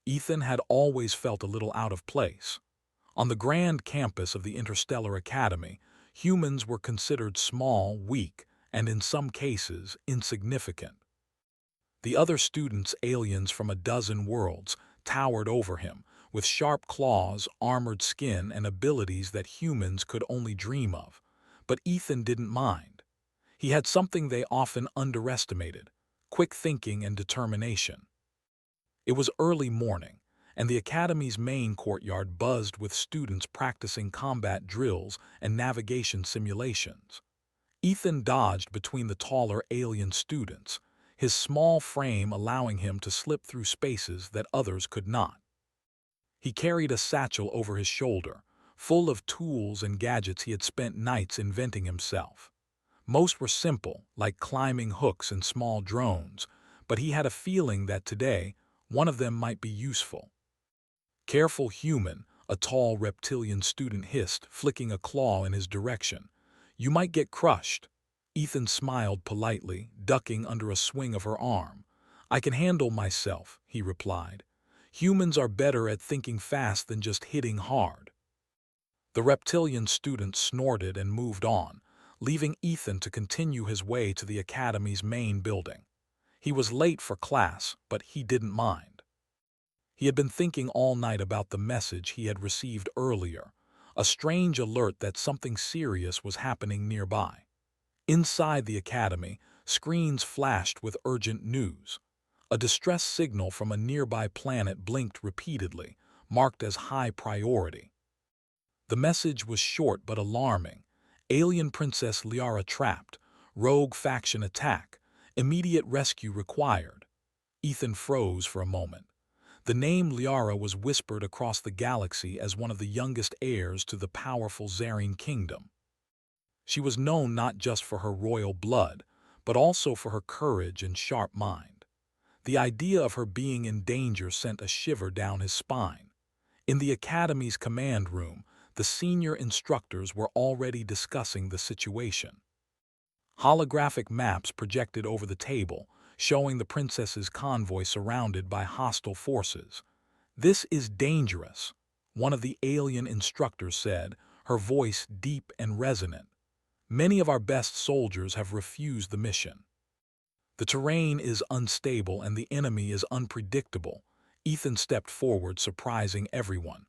Ethan had always felt a little out of place. On the grand campus of the Interstellar Academy, humans were considered small, weak, and in some cases, insignificant. The other students, aliens from a dozen worlds, towered over him, with sharp claws, armored skin, and abilities that humans could only dream of. But Ethan didn't mind. He had something they often underestimated: quick thinking and determination. It was early morning, and the Academy's main courtyard buzzed with students practicing combat drills and navigation simulations. Ethan dodged between the taller alien students, his small frame allowing him to slip through spaces that others could not. He carried a satchel over his shoulder, full of tools and gadgets he had spent nights inventing himself. Most were simple, like climbing hooks and small drones, but he had a feeling that today, one of them might be useful. "Careful, human," a tall reptilian student hissed, flicking a claw in his direction. "You might get crushed." Ethan smiled politely, ducking under a swing of her arm. "I can handle myself," he replied. "Humans are better at thinking fast than just hitting hard." The reptilian student snorted and moved on, leaving Ethan to continue his way to the Academy's main building. He was late for class, but he didn't mind. He had been thinking all night about the message he had received earlier, a strange alert that something serious was happening nearby. Inside the Academy, screens flashed with urgent news. A distress signal from a nearby planet blinked repeatedly, marked as high priority. The message was short but alarming. "Alien Princess Liara trapped. Rogue faction attack. Immediate rescue required." Ethan froze for a moment. The name Liara was whispered across the galaxy as one of the youngest heirs to the powerful Zarine kingdom. She was known not just for her royal blood, but also for her courage and sharp mind. The idea of her being in danger sent a shiver down his spine. In the Academy's command room, the senior instructors were already discussing the situation. Holographic maps projected over the table, showing the princess's convoy surrounded by hostile forces. "This is dangerous," one of the alien instructors said, her voice deep and resonant. "Many of our best soldiers have refused the mission. The terrain is unstable and the enemy is unpredictable." Ethan stepped forward, surprising everyone.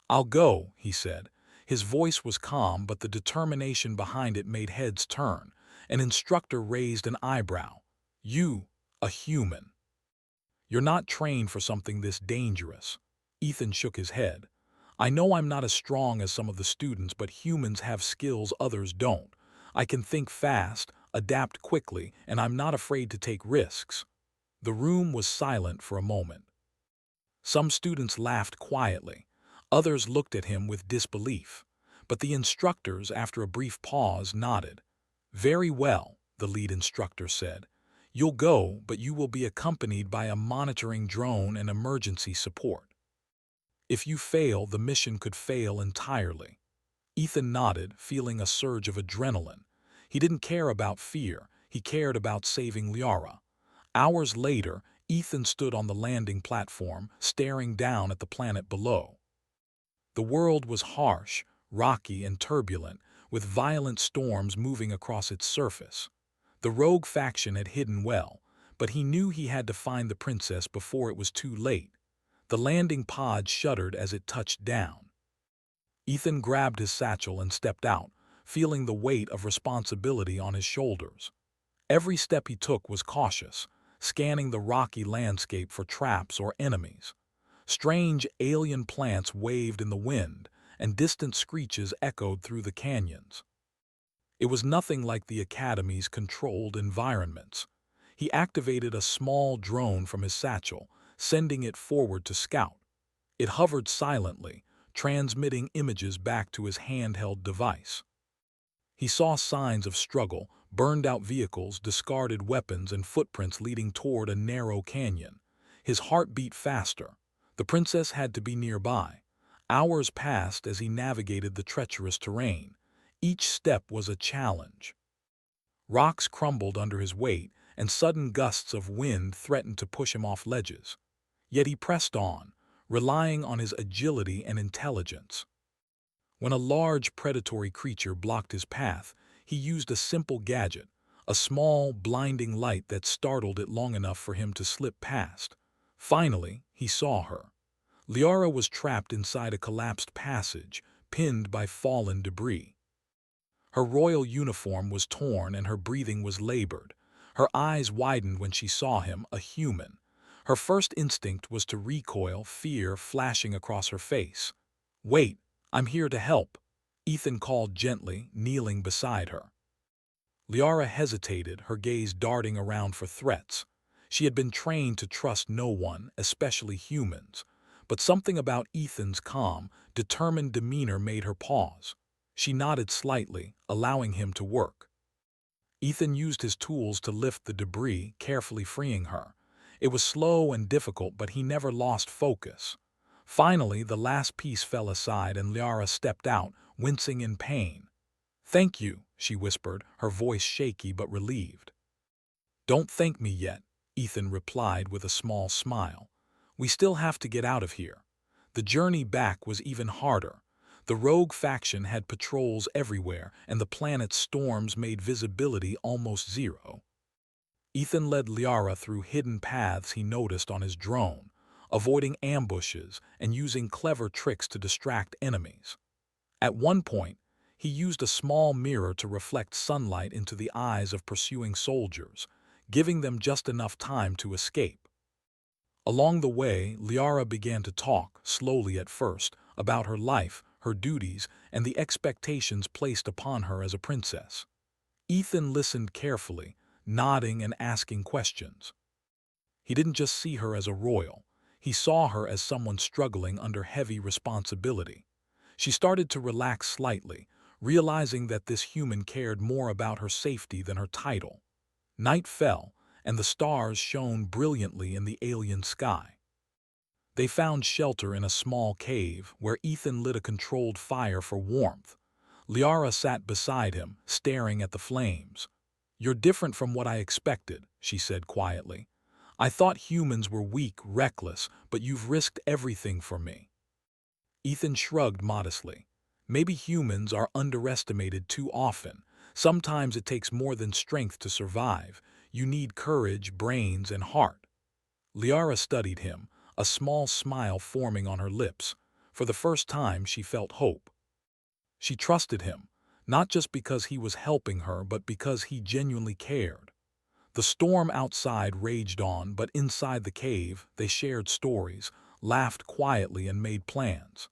"I'll go," he said. His voice was calm, but the determination behind it made heads turn. An instructor raised an eyebrow. "You, a human. You're not trained for something this dangerous." Ethan shook his head. "I know I'm not as strong as some of the students, but humans have skills others don't. I can think fast, adapt quickly, and I'm not afraid to take risks." The room was silent for a moment. Some students laughed quietly. Others looked at him with disbelief. But the instructors, after a brief pause, nodded. "Very well," the lead instructor said. "You'll go, but you will be accompanied by a monitoring drone and emergency support. If you fail, the mission could fail entirely." Ethan nodded, feeling a surge of adrenaline. He didn't care about fear, he cared about saving Liara. Hours later, Ethan stood on the landing platform, staring down at the planet below. The world was harsh, rocky, and turbulent, with violent storms moving across its surface. The rogue faction had hidden well, but he knew he had to find the princess before it was too late. The landing pod shuddered as it touched down. Ethan grabbed his satchel and stepped out, feeling the weight of responsibility on his shoulders. Every step he took was cautious, scanning the rocky landscape for traps or enemies. Strange alien plants waved in the wind, and distant screeches echoed through the canyons. It was nothing like the Academy's controlled environments. He activated a small drone from his satchel, sending it forward to scout. It hovered silently, transmitting images back to his handheld device. He saw signs of struggle, burned-out vehicles, discarded weapons, and footprints leading toward a narrow canyon. His heart beat faster. The princess had to be nearby. Hours passed as he navigated the treacherous terrain. Each step was a challenge. Rocks crumbled under his weight, and sudden gusts of wind threatened to push him off ledges. Yet he pressed on, relying on his agility and intelligence. When a large predatory creature blocked his path, he used a simple gadget, a small, blinding light that startled it long enough for him to slip past. Finally, he saw her. Liara was trapped inside a collapsed passage, pinned by fallen debris. Her royal uniform was torn and her breathing was labored. Her eyes widened when she saw him, a human. Her first instinct was to recoil, fear flashing across her face. "Wait, I'm here to help," Ethan called gently, kneeling beside her. Liara hesitated, her gaze darting around for threats. She had been trained to trust no one, especially humans. But something about Ethan's calm, determined demeanor made her pause. She nodded slightly, allowing him to work. Ethan used his tools to lift the debris, carefully freeing her. It was slow and difficult, but he never lost focus. Finally, the last piece fell aside and Liara stepped out, wincing in pain. "Thank you," she whispered, her voice shaky but relieved. "Don't thank me yet," Ethan replied with a small smile. "We still have to get out of here." The journey back was even harder. The rogue faction had patrols everywhere, and the planet's storms made visibility almost zero. Ethan led Liara through hidden paths he noticed on his drone, avoiding ambushes and using clever tricks to distract enemies. At one point, he used a small mirror to reflect sunlight into the eyes of pursuing soldiers, giving them just enough time to escape. Along the way, Liara began to talk, slowly at first, about her life, her duties, and the expectations placed upon her as a princess. Ethan listened carefully, nodding and asking questions. He didn't just see her as a royal. He saw her as someone struggling under heavy responsibility. She started to relax slightly, realizing that this human cared more about her safety than her title. Night fell, and the stars shone brilliantly in the alien sky. They found shelter in a small cave where Ethan lit a controlled fire for warmth. Liara sat beside him, staring at the flames. "You're different from what I expected," she said quietly. "I thought humans were weak, reckless, but you've risked everything for me." Ethan shrugged modestly. "Maybe humans are underestimated too often. Sometimes it takes more than strength to survive. You need courage, brains, and heart." Liara studied him, a small smile forming on her lips. For the first time, she felt hope. She trusted him, not just because he was helping her, but because he genuinely cared. The storm outside raged on, but inside the cave, they shared stories, laughed quietly, and made plans.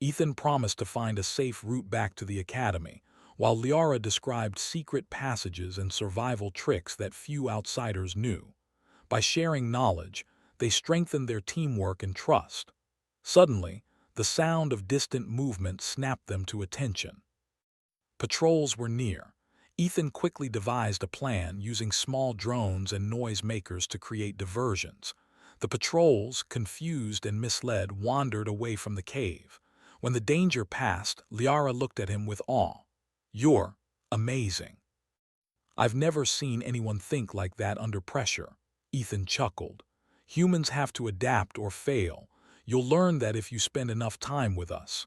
Ethan promised to find a safe route back to the academy, while Liara described secret passages and survival tricks that few outsiders knew. By sharing knowledge, they strengthened their teamwork and trust. Suddenly, the sound of distant movement snapped them to attention. Patrols were near. Ethan quickly devised a plan using small drones and noisemakers to create diversions. The patrols, confused and misled, wandered away from the cave. When the danger passed, Liara looked at him with awe. "You're amazing." "I've never seen anyone think like that under pressure," Ethan chuckled. "Humans have to adapt or fail. You'll learn that if you spend enough time with us."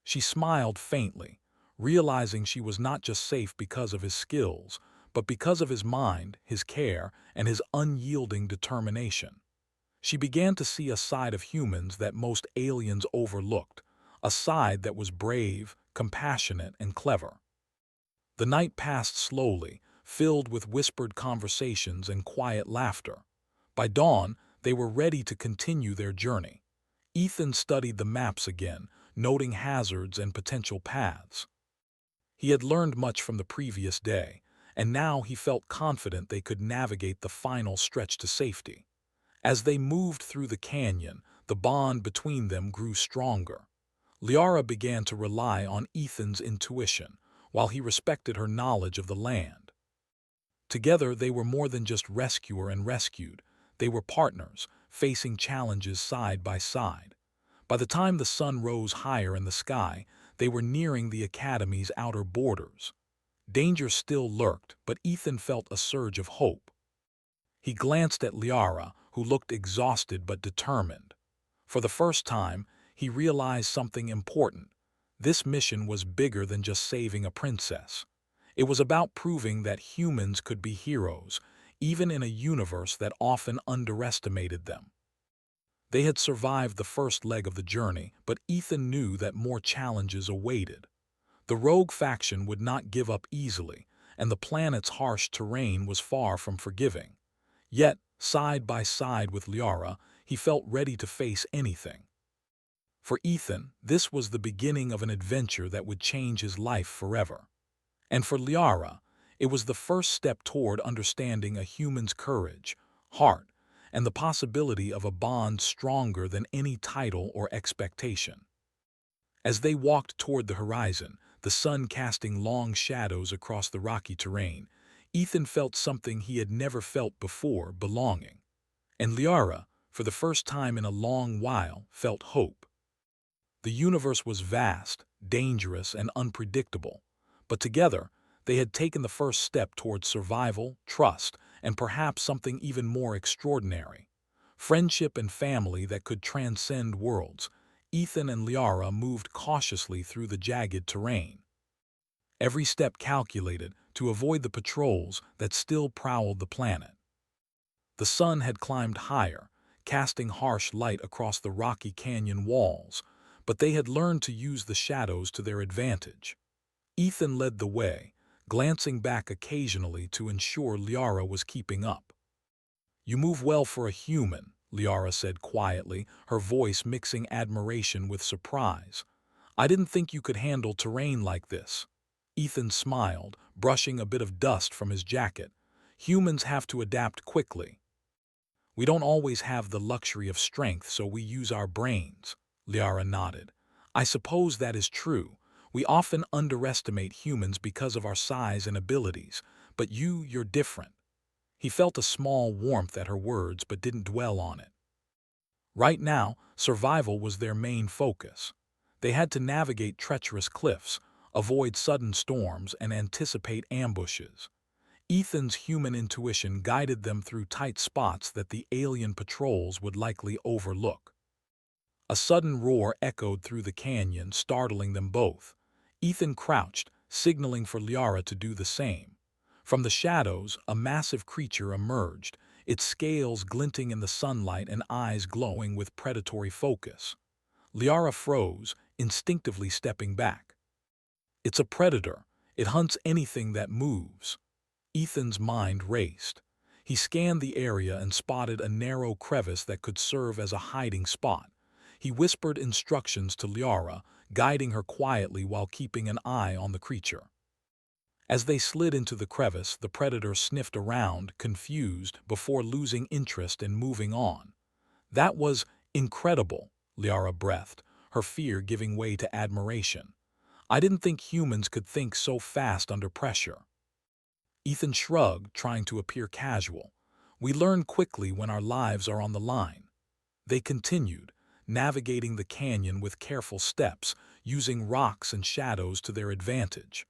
She smiled faintly, realizing she was not just safe because of his skills, but because of his mind, his care, and his unyielding determination. She began to see a side of humans that most aliens overlooked, a side that was brave, compassionate, and clever. The night passed slowly, filled with whispered conversations and quiet laughter. By dawn, they were ready to continue their journey. Ethan studied the maps again, noting hazards and potential paths. He had learned much from the previous day, and now he felt confident they could navigate the final stretch to safety. As they moved through the canyon, the bond between them grew stronger. Liara began to rely on Ethan's intuition, while he respected her knowledge of the land. Together, they were more than just rescuer and rescued. They were partners, facing challenges side by side. By the time the sun rose higher in the sky, they were nearing the academy's outer borders. Danger still lurked, but Ethan felt a surge of hope. He glanced at Liara, who looked exhausted but determined. For the first time, he realized something important. This mission was bigger than just saving a princess. It was about proving that humans could be heroes, even in a universe that often underestimated them. They had survived the first leg of the journey, but Ethan knew that more challenges awaited. The rogue faction would not give up easily, and the planet's harsh terrain was far from forgiving. Yet, side by side with Liara, he felt ready to face anything. For Ethan, this was the beginning of an adventure that would change his life forever. And for Liara, it was the first step toward understanding a human's courage, heart, and the possibility of a bond stronger than any title or expectation. As they walked toward the horizon, the sun casting long shadows across the rocky terrain, Ethan felt something he had never felt before: belonging. And Liara, for the first time in a long while, felt hope. The universe was vast, dangerous, and unpredictable, but together they had taken the first step toward survival, trust, and perhaps something even more extraordinary: friendship and family that could transcend worlds. Ethan and Liara moved cautiously through the jagged terrain, every step calculated to avoid the patrols that still prowled the planet. The sun had climbed higher, casting harsh light across the rocky canyon walls, but they had learned to use the shadows to their advantage. Ethan led the way, glancing back occasionally to ensure Liara was keeping up. "You move well for a human," Liara said quietly, her voice mixing admiration with surprise. "I didn't think you could handle terrain like this." Ethan smiled, brushing a bit of dust from his jacket. "Humans have to adapt quickly. We don't always have the luxury of strength, so we use our brains." Liara nodded. "I suppose that is true. We often underestimate humans because of our size and abilities, but you're different." He felt a small warmth at her words but didn't dwell on it. Right now, survival was their main focus. They had to navigate treacherous cliffs, avoid sudden storms, and anticipate ambushes. Ethan's human intuition guided them through tight spots that the alien patrols would likely overlook. A sudden roar echoed through the canyon, startling them both. Ethan crouched, signaling for Liara to do the same. From the shadows, a massive creature emerged, its scales glinting in the sunlight and eyes glowing with predatory focus. Liara froze, instinctively stepping back. "It's a predator. It hunts anything that moves." Ethan's mind raced. He scanned the area and spotted a narrow crevice that could serve as a hiding spot. He whispered instructions to Liara, guiding her quietly while keeping an eye on the creature. As they slid into the crevice, the predator sniffed around, confused, before losing interest and moving on. "That was incredible," Liara breathed, her fear giving way to admiration. "I didn't think humans could think so fast under pressure." Ethan shrugged, trying to appear casual. "We learn quickly when our lives are on the line." They continued, navigating the canyon with careful steps, using rocks and shadows to their advantage.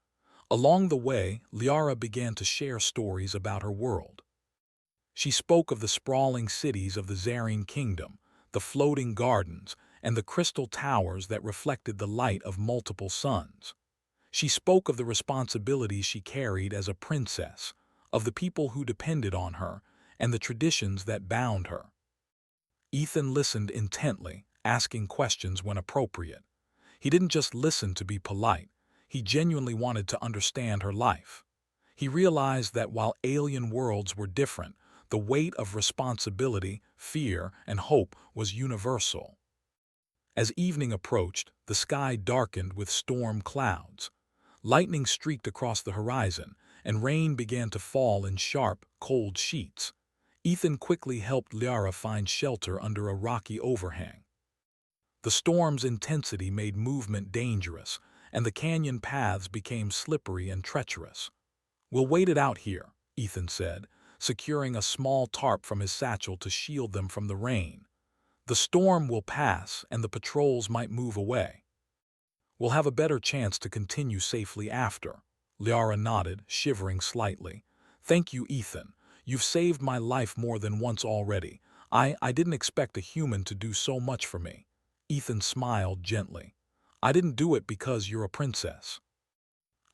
Along the way, Liara began to share stories about her world. She spoke of the sprawling cities of the Zarine kingdom, the floating gardens, and the crystal towers that reflected the light of multiple suns. She spoke of the responsibilities she carried as a princess, of the people who depended on her, and the traditions that bound her. Ethan listened intently, asking questions when appropriate. He didn't just listen to be polite. He genuinely wanted to understand her life. He realized that while alien worlds were different, the weight of responsibility, fear, and hope was universal. As evening approached, the sky darkened with storm clouds. Lightning streaked across the horizon, and rain began to fall in sharp, cold sheets. Ethan quickly helped Liara find shelter under a rocky overhang. The storm's intensity made movement dangerous, and the canyon paths became slippery and treacherous. "We'll wait it out here," Ethan said, securing a small tarp from his satchel to shield them from the rain. "The storm will pass, and the patrols might move away. We'll have a better chance to continue safely after." Liara nodded, shivering slightly. "Thank you, Ethan. You've saved my life more than once already. I didn't expect a human to do so much for me." Ethan smiled gently. "I didn't do it because you're a princess.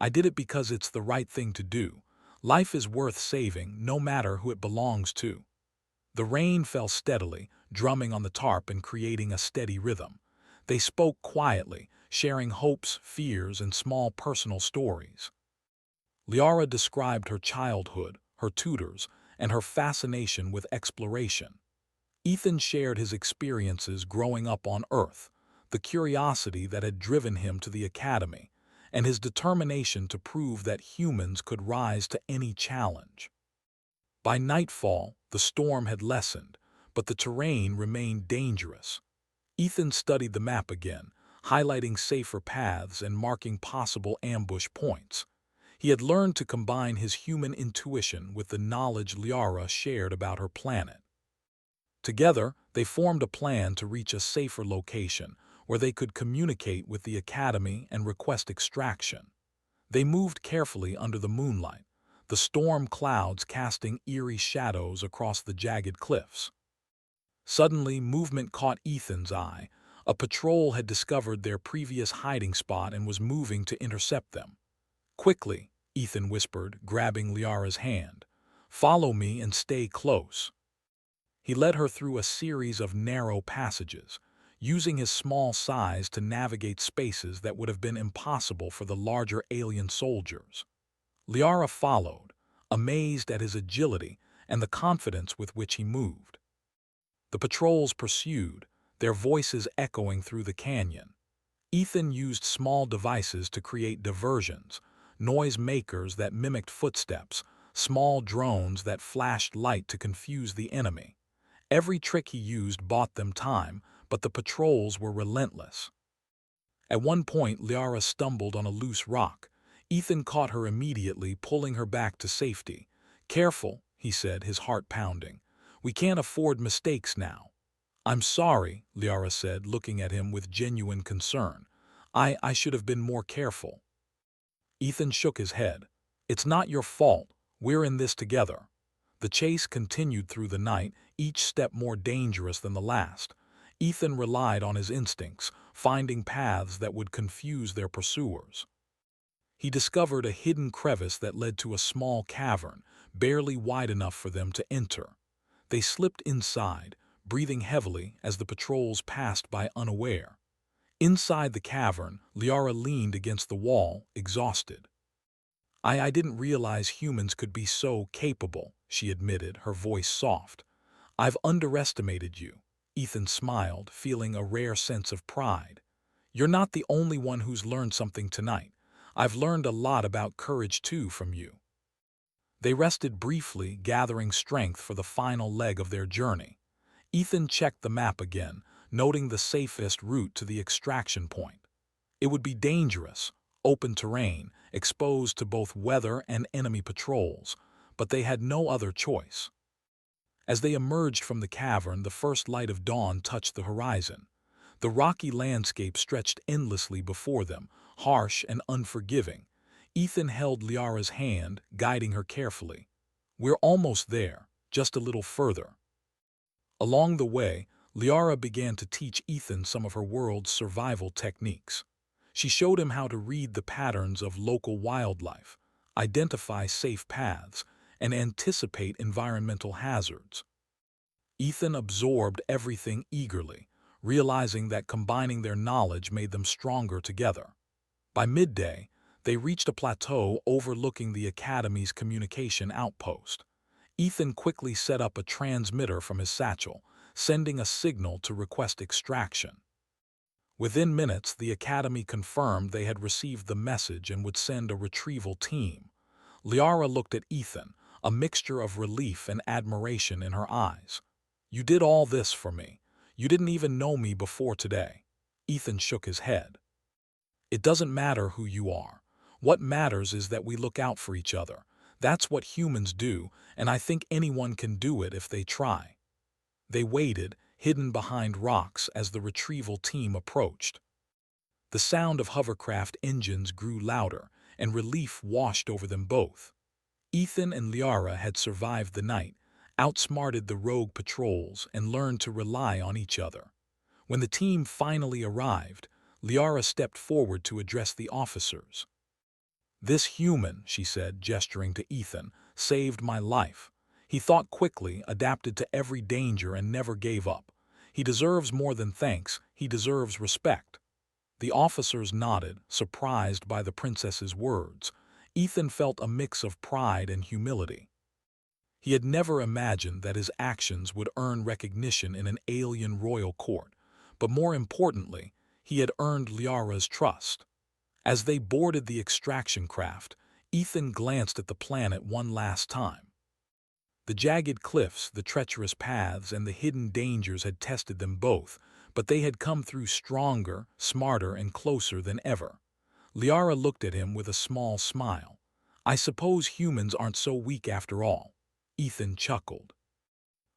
I did it because it's the right thing to do. Life is worth saving, no matter who it belongs to." The rain fell steadily, drumming on the tarp and creating a steady rhythm. They spoke quietly, sharing hopes, fears, and small personal stories. Liara described her childhood, her tutors, and her fascination with exploration. Ethan shared his experiences growing up on Earth, the curiosity that had driven him to the academy, and his determination to prove that humans could rise to any challenge. By nightfall, the storm had lessened, but the terrain remained dangerous. Ethan studied the map again, highlighting safer paths and marking possible ambush points. He had learned to combine his human intuition with the knowledge Liara shared about her planet. Together, they formed a plan to reach a safer location where they could communicate with the Academy and request extraction. They moved carefully under the moonlight, the storm clouds casting eerie shadows across the jagged cliffs. Suddenly, movement caught Ethan's eye. A patrol had discovered their previous hiding spot and was moving to intercept them. "Quickly," Ethan whispered, grabbing Liara's hand. "Follow me and stay close." He led her through a series of narrow passages, using his small size to navigate spaces that would have been impossible for the larger alien soldiers. Liara followed, amazed at his agility and the confidence with which he moved. The patrols pursued, their voices echoing through the canyon. Ethan used small devices to create diversions, noise makers that mimicked footsteps, small drones that flashed light to confuse the enemy. Every trick he used bought them time, but the patrols were relentless. At one point, Liara stumbled on a loose rock. Ethan caught her immediately, pulling her back to safety. "Careful," he said, his heart pounding. "We can't afford mistakes now." "I'm sorry," Liara said, looking at him with genuine concern. I should have been more careful." Ethan shook his head. "It's not your fault. We're in this together." The chase continued through the night, each step more dangerous than the last. Ethan relied on his instincts, finding paths that would confuse their pursuers. He discovered a hidden crevice that led to a small cavern, barely wide enough for them to enter. They slipped inside, breathing heavily as the patrols passed by unaware. Inside the cavern, Liara leaned against the wall, exhausted. I didn't realize humans could be so capable," she admitted, her voice soft. "I've underestimated you." Ethan smiled, feeling a rare sense of pride. "You're not the only one who's learned something tonight. I've learned a lot about courage too from you." They rested briefly, gathering strength for the final leg of their journey. Ethan checked the map again, noting the safest route to the extraction point. It would be dangerous, open terrain, exposed to both weather and enemy patrols, but they had no other choice. As they emerged from the cavern, the first light of dawn touched the horizon. The rocky landscape stretched endlessly before them, harsh and unforgiving. Ethan held Liara's hand, guiding her carefully. "We're almost there, just a little further." Along the way, Liara began to teach Ethan some of her world's survival techniques. She showed him how to read the patterns of local wildlife, identify safe paths, and anticipate environmental hazards. Ethan absorbed everything eagerly, realizing that combining their knowledge made them stronger together. By midday, they reached a plateau overlooking the Academy's communication outpost. Ethan quickly set up a transmitter from his satchel, sending a signal to request extraction. Within minutes, the Academy confirmed they had received the message and would send a retrieval team. Liara looked at Ethan, a mixture of relief and admiration in her eyes. "You did all this for me. You didn't even know me before today." Ethan shook his head. "It doesn't matter who you are. What matters is that we look out for each other. That's what humans do, and I think anyone can do it if they try." They waited, hidden behind rocks, as the retrieval team approached. The sound of hovercraft engines grew louder, and relief washed over them both. Ethan and Liara had survived the night, outsmarted the rogue patrols, and learned to rely on each other. When the team finally arrived, Liara stepped forward to address the officers. "This human," she said, gesturing to Ethan, "saved my life. He thought quickly, adapted to every danger, and never gave up. He deserves more than thanks, he deserves respect." The officers nodded, surprised by the princess's words. Ethan felt a mix of pride and humility. He had never imagined that his actions would earn recognition in an alien royal court, but more importantly, he had earned Liara's trust. As they boarded the extraction craft, Ethan glanced at the planet one last time. The jagged cliffs, the treacherous paths, and the hidden dangers had tested them both, but they had come through stronger, smarter, and closer than ever. Liara looked at him with a small smile. "I suppose humans aren't so weak after all." Ethan chuckled.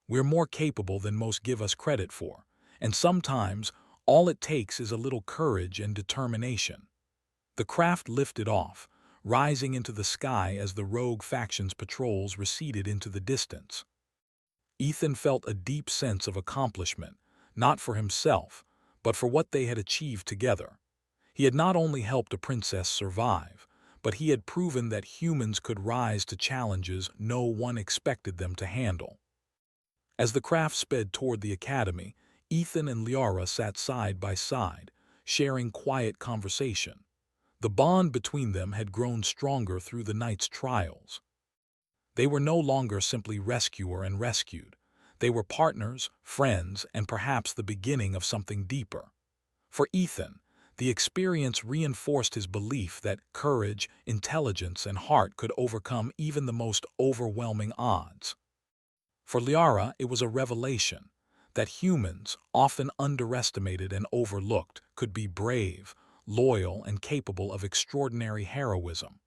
"We're more capable than most give us credit for, and sometimes all it takes is a little courage and determination." The craft lifted off, rising into the sky as the rogue faction's patrols receded into the distance. Ethan felt a deep sense of accomplishment, not for himself, but for what they had achieved together. He had not only helped a princess survive, but he had proven that humans could rise to challenges no one expected them to handle. As the craft sped toward the academy, Ethan and Liara sat side by side, sharing quiet conversation. The bond between them had grown stronger through the night's trials. They were no longer simply rescuer and rescued. They were partners, friends, and perhaps the beginning of something deeper. For Ethan, the experience reinforced his belief that courage, intelligence, and heart could overcome even the most overwhelming odds. For Liara, it was a revelation that humans, often underestimated and overlooked, could be brave, loyal, and capable of extraordinary heroism.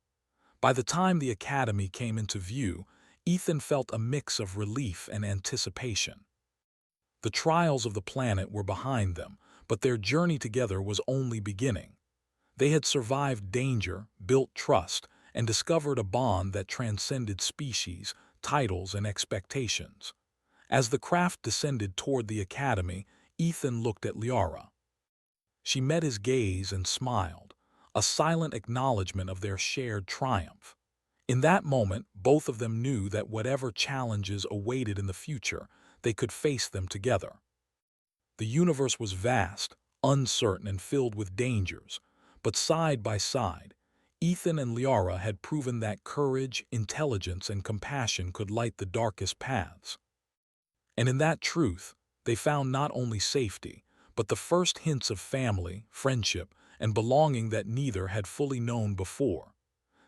By the time the academy came into view, Ethan felt a mix of relief and anticipation. The trials of the planet were behind them, but their journey together was only beginning. They had survived danger, built trust, and discovered a bond that transcended species, titles, and expectations. As the craft descended toward the academy, Ethan looked at Liara. She met his gaze and smiled, a silent acknowledgement of their shared triumph. In that moment, both of them knew that whatever challenges awaited in the future, they could face them together. The universe was vast, uncertain, and filled with dangers, but side by side, Ethan and Liara had proven that courage, intelligence, and compassion could light the darkest paths. And in that truth, they found not only safety, but the first hints of family, friendship, and belonging that neither had fully known before.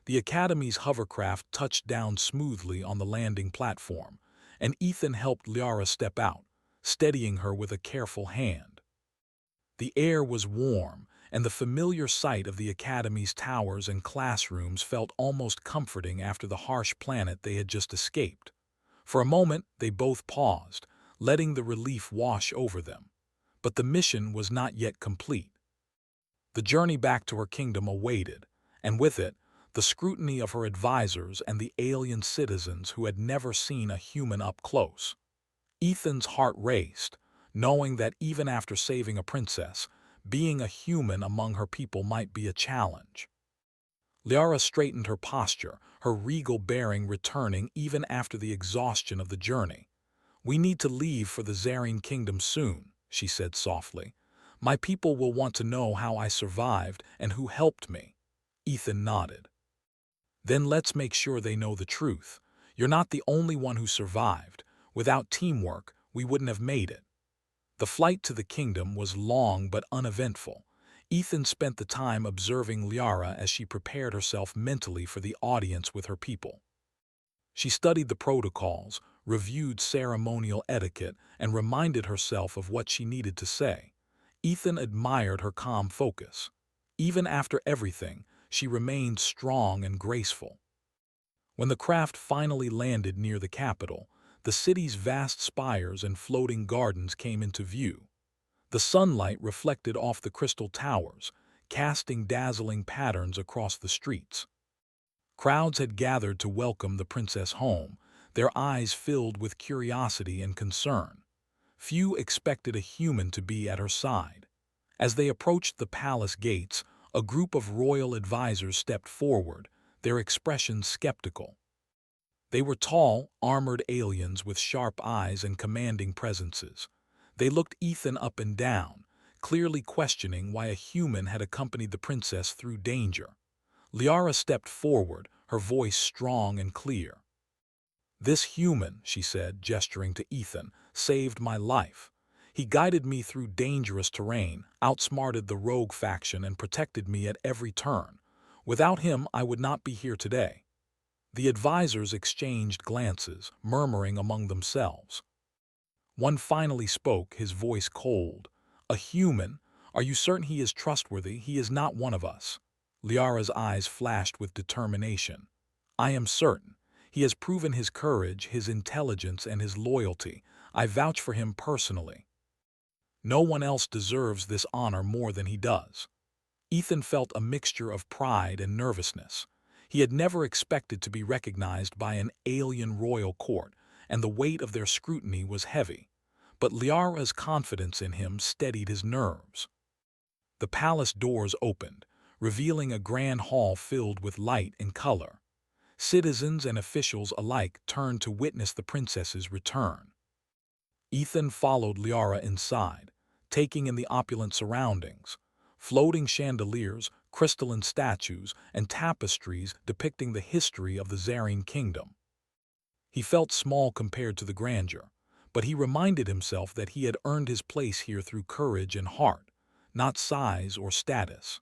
The Academy's hovercraft touched down smoothly on the landing platform, and Ethan helped Liara step out, steadying her with a careful hand. The air was warm, and the familiar sight of the Academy's towers and classrooms felt almost comforting after the harsh planet they had just escaped. For a moment, they both paused, letting the relief wash over them. But the mission was not yet complete. The journey back to her kingdom awaited, and with it, the scrutiny of her advisors and the alien citizens who had never seen a human up close. Ethan's heart raced, knowing that even after saving a princess, being a human among her people might be a challenge. Liara straightened her posture, her regal bearing returning even after the exhaustion of the journey. "We need to leave for the Zarian kingdom soon," she said softly. "My people will want to know how I survived and who helped me." Ethan nodded. "Then let's make sure they know the truth. You're not the only one who survived. Without teamwork, we wouldn't have made it." The flight to the kingdom was long but uneventful. Ethan spent the time observing Liara as she prepared herself mentally for the audience with her people. She studied the protocols, reviewed ceremonial etiquette, and reminded herself of what she needed to say. Ethan admired her calm focus. Even after everything, she remained strong and graceful. When the craft finally landed near the capital, the city's vast spires and floating gardens came into view. The sunlight reflected off the crystal towers, casting dazzling patterns across the streets. Crowds had gathered to welcome the princess home, their eyes filled with curiosity and concern. Few expected a human to be at her side. As they approached the palace gates, a group of royal advisors stepped forward, their expressions skeptical. They were tall, armored aliens with sharp eyes and commanding presences. They looked Ethan up and down, clearly questioning why a human had accompanied the princess through danger. Liara stepped forward, her voice strong and clear. "This human," she said, gesturing to Ethan, "saved my life. He guided me through dangerous terrain, outsmarted the rogue faction, and protected me at every turn. Without him, I would not be here today." The advisors exchanged glances, murmuring among themselves. One finally spoke, his voice cold. "A human? Are you certain he is trustworthy? He is not one of us." Liara's eyes flashed with determination. "I am certain. He has proven his courage, his intelligence, and his loyalty. I vouch for him personally. No one else deserves this honor more than he does." Ethan felt a mixture of pride and nervousness. He had never expected to be recognized by an alien royal court, and the weight of their scrutiny was heavy. But Liara's confidence in him steadied his nerves. The palace doors opened, revealing a grand hall filled with light and color. Citizens and officials alike turned to witness the princess's return. Ethan followed Liara inside, taking in the opulent surroundings. Floating chandeliers, crystalline statues, and tapestries depicting the history of the Zarine kingdom. He felt small compared to the grandeur, but he reminded himself that he had earned his place here through courage and heart, not size or status.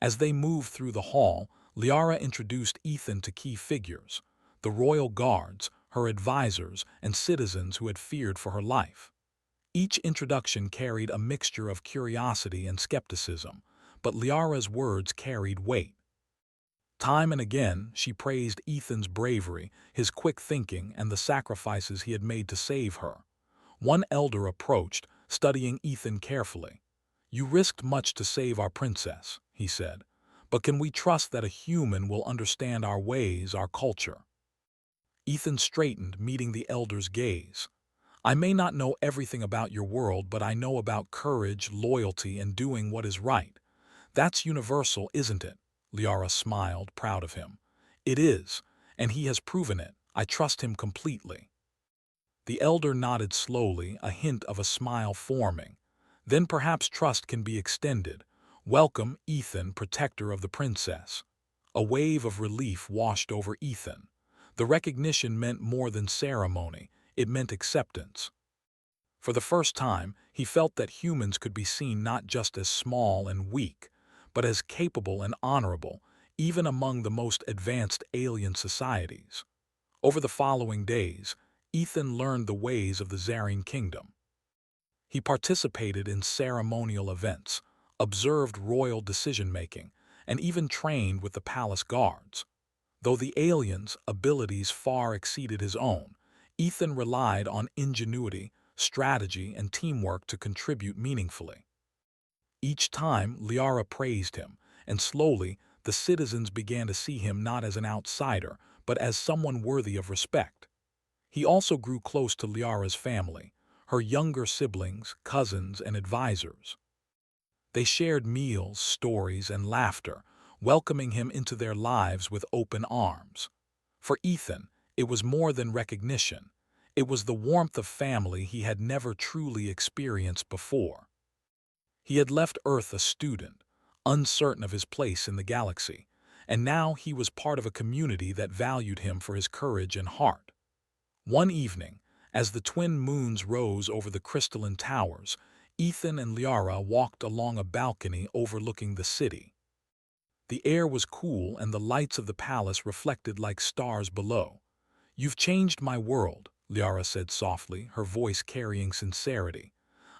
As they moved through the hall, Liara introduced Ethan to key figures, the royal guards, her advisors, and citizens who had feared for her life. Each introduction carried a mixture of curiosity and skepticism, but Liara's words carried weight. Time and again, she praised Ethan's bravery, his quick thinking, and the sacrifices he had made to save her. One elder approached, studying Ethan carefully. "You risked much to save our princess," he said, "but can we trust that a human will understand our ways, our culture?" Ethan straightened, meeting the elder's gaze. "I may not know everything about your world, but I know about courage, loyalty, and doing what is right. That's universal, isn't it?" Liara smiled, proud of him. "It is, and he has proven it. I trust him completely." The elder nodded slowly, a hint of a smile forming. "Then perhaps trust can be extended. Welcome, Ethan, protector of the princess." A wave of relief washed over Ethan. The recognition meant more than ceremony. It meant acceptance. For the first time, he felt that humans could be seen not just as small and weak, but as capable and honorable, even among the most advanced alien societies. Over the following days, Ethan learned the ways of the Zarine kingdom. He participated in ceremonial events, observed royal decision-making, and even trained with the palace guards. Though the aliens' abilities far exceeded his own, Ethan relied on ingenuity, strategy, and teamwork to contribute meaningfully. Each time, Liara praised him, and slowly, the citizens began to see him not as an outsider, but as someone worthy of respect. He also grew close to Liara's family, her younger siblings, cousins, and advisors. They shared meals, stories, and laughter, welcoming him into their lives with open arms. For Ethan, it was more than recognition. It was the warmth of family he had never truly experienced before. He had left Earth a student, uncertain of his place in the galaxy, and now he was part of a community that valued him for his courage and heart. One evening, as the twin moons rose over the crystalline towers, Ethan and Liara walked along a balcony overlooking the city. The air was cool and the lights of the palace reflected like stars below. "You've changed my world," Liara said softly, her voice carrying sincerity.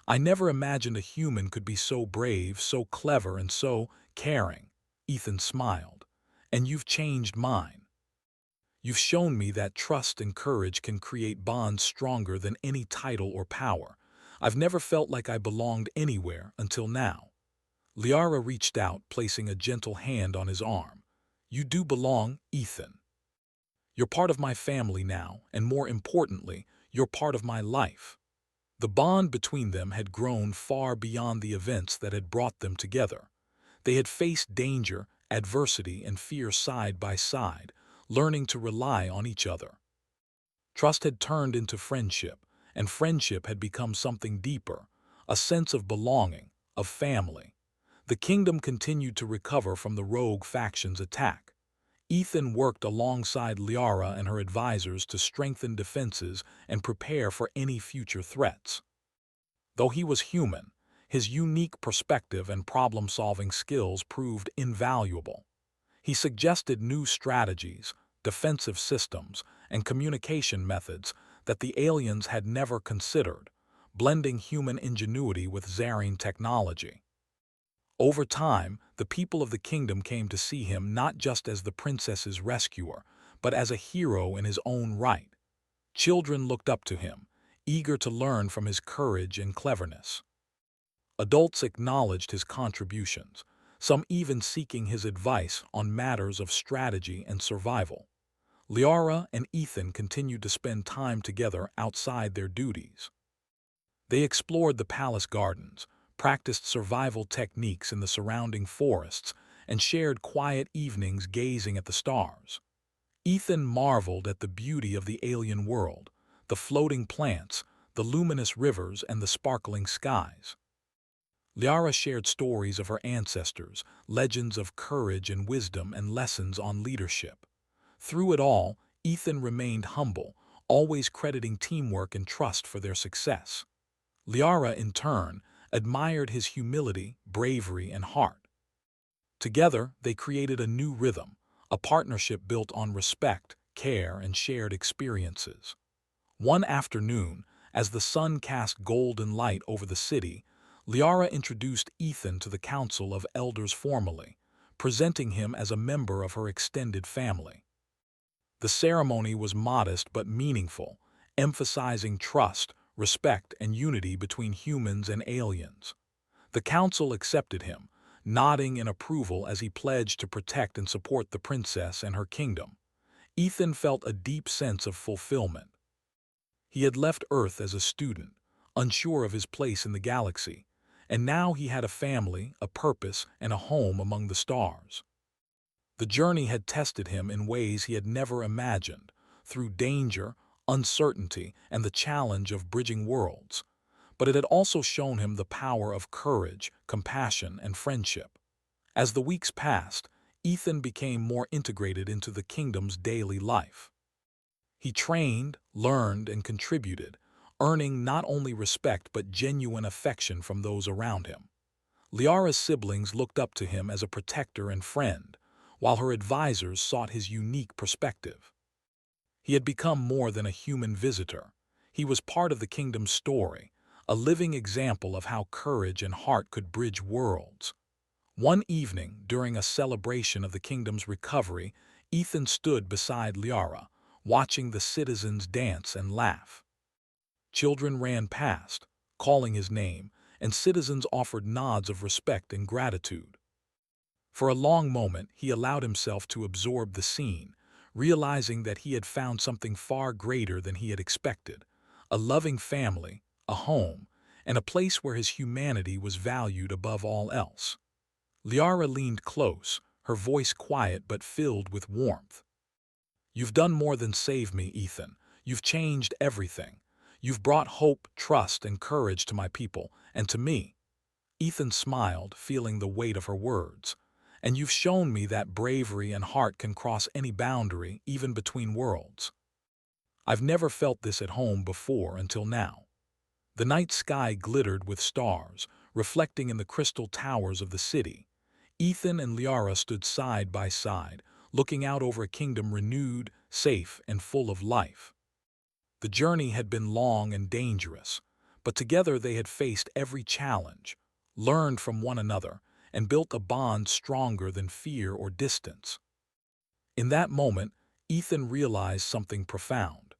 "I never imagined a human could be so brave, so clever, and so caring." Ethan smiled. "And you've changed mine. You've shown me that trust and courage can create bonds stronger than any title or power. I've never felt like I belonged anywhere until now." Liara reached out, placing a gentle hand on his arm. "You do belong, Ethan. You're part of my family now, and more importantly, you're part of my life." The bond between them had grown far beyond the events that had brought them together. They had faced danger, adversity, and fear side by side, learning to rely on each other. Trust had turned into friendship, and friendship had become something deeper, a sense of belonging, of family. The kingdom continued to recover from the rogue faction's attack. Ethan worked alongside Liara and her advisors to strengthen defenses and prepare for any future threats. Though he was human, his unique perspective and problem-solving skills proved invaluable. He suggested new strategies, defensive systems, and communication methods that the aliens had never considered, blending human ingenuity with Zarine technology. Over time, the people of the kingdom came to see him not just as the princess's rescuer, but as a hero in his own right. Children looked up to him, eager to learn from his courage and cleverness. Adults acknowledged his contributions, some even seeking his advice on matters of strategy and survival. Liara and Ethan continued to spend time together outside their duties. They explored the palace gardens, practiced survival techniques in the surrounding forests, and shared quiet evenings gazing at the stars. Ethan marveled at the beauty of the alien world, the floating plants, the luminous rivers, and the sparkling skies. Liara shared stories of her ancestors, legends of courage and wisdom, and lessons on leadership. Through it all, Ethan remained humble, always crediting teamwork and trust for their success. Liara, in turn, admired his humility, bravery, and heart. Together, they created a new rhythm, a partnership built on respect, care, and shared experiences. One afternoon, as the sun cast golden light over the city, Liara introduced Ethan to the Council of Elders formally, presenting him as a member of her extended family. The ceremony was modest but meaningful, emphasizing trust, respect, and unity between humans and aliens. The council accepted him, nodding in approval as he pledged to protect and support the princess and her kingdom. Ethan felt a deep sense of fulfillment. He had left Earth as a student, unsure of his place in the galaxy, and now he had a family, a purpose, and a home among the stars. The journey had tested him in ways he had never imagined, through danger, uncertainty, and the challenge of bridging worlds. But it had also shown him the power of courage, compassion, and friendship. As the weeks passed, Ethan became more integrated into the kingdom's daily life. He trained, learned, and contributed, earning not only respect but genuine affection from those around him. Liara's siblings looked up to him as a protector and friend, while her advisors sought his unique perspective. He had become more than a human visitor. He was part of the kingdom's story, a living example of how courage and heart could bridge worlds. One evening, during a celebration of the kingdom's recovery, Ethan stood beside Liara, watching the citizens dance and laugh. Children ran past, calling his name, and citizens offered nods of respect and gratitude. For a long moment, he allowed himself to absorb the scene, realizing that he had found something far greater than he had expected: a loving family, a home, and a place where his humanity was valued above all else. Liara leaned close, her voice quiet but filled with warmth. "You've done more than save me, Ethan. You've changed everything. You've brought hope, trust, and courage to my people, and to me." Ethan smiled, feeling the weight of her words. "And you've shown me that bravery and heart can cross any boundary, even between worlds. I've never felt this at home before until now." The night sky glittered with stars, reflecting in the crystal towers of the city. Ethan and Liara stood side by side, looking out over a kingdom renewed, safe, and full of life. The journey had been long and dangerous, but together they had faced every challenge, learned from one another, and built a bond stronger than fear or distance. In that moment, Ethan realized something profound.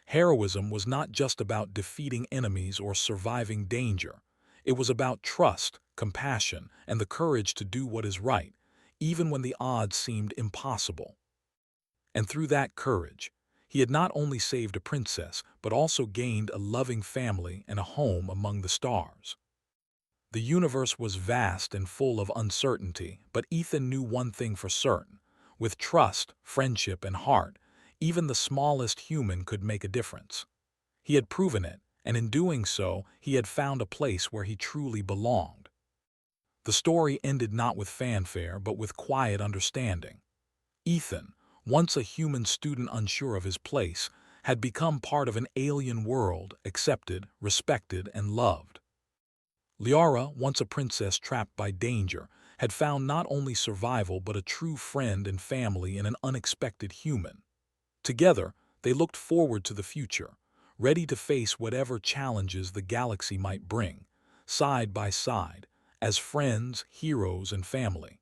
Heroism was not just about defeating enemies or surviving danger. It was about trust, compassion, and the courage to do what is right, even when the odds seemed impossible. And through that courage, he had not only saved a princess, but also gained a loving family and a home among the stars. The universe was vast and full of uncertainty, but Ethan knew one thing for certain. With trust, friendship, and heart, even the smallest human could make a difference. He had proven it, and in doing so, he had found a place where he truly belonged. The story ended not with fanfare, but with quiet understanding. Ethan, once a human student unsure of his place, had become part of an alien world, accepted, respected, and loved. Liara, once a princess trapped by danger, had found not only survival but a true friend and family in an unexpected human. Together, they looked forward to the future, ready to face whatever challenges the galaxy might bring, side by side, as friends, heroes, and family.